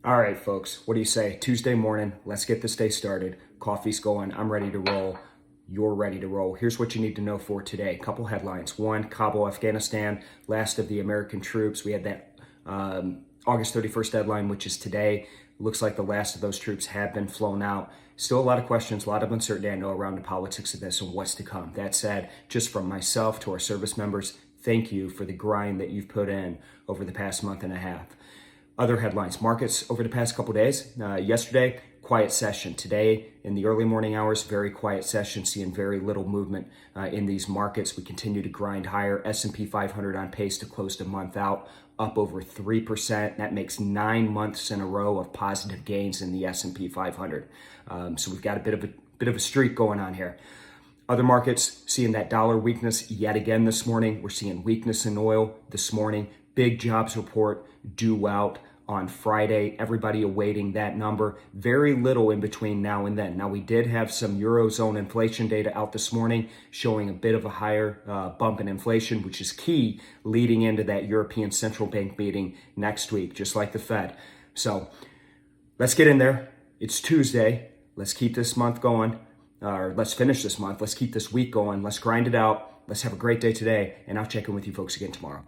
All right, folks, what do you say? Tuesday morning, let's get this day started. Coffee's going. I'm ready to roll. You're ready to roll. Here's what you need to know for today. A couple headlines. One, Kabul, Afghanistan, last of the American troops. We had that August 31st deadline, which is today. Looks like the last of those troops have been flown out. Still a lot of questions, a lot of uncertainty, I know, around the politics of this and what's to come. That said, just from myself to our service members, thank you for the grind that you've put in over the past month and a half. Other headlines, markets over the past couple days. Yesterday, quiet session. Today, in the early morning hours, very quiet session, seeing very little movement in these markets. We continue to grind higher. S&P 500 on pace to close the month out, up over 3%. That makes 9 months in a row of positive gains in the S&P 500. So we've got a bit of a streak going on here. Other markets seeing that dollar weakness yet again this morning. We're seeing weakness in oil this morning. Big jobs report due out on Friday. Everybody awaiting that number. Very little in between now and then. Now, we did have some Eurozone inflation data out this morning showing a bit of a higher bump in inflation, which is key leading into that European Central Bank meeting next week, just like the Fed. So let's get in there. It's Tuesday. Let's keep this month going. Or let's finish this month. Let's keep this week going. Let's grind it out. Let's have a great day today. And I'll check in with you folks again tomorrow.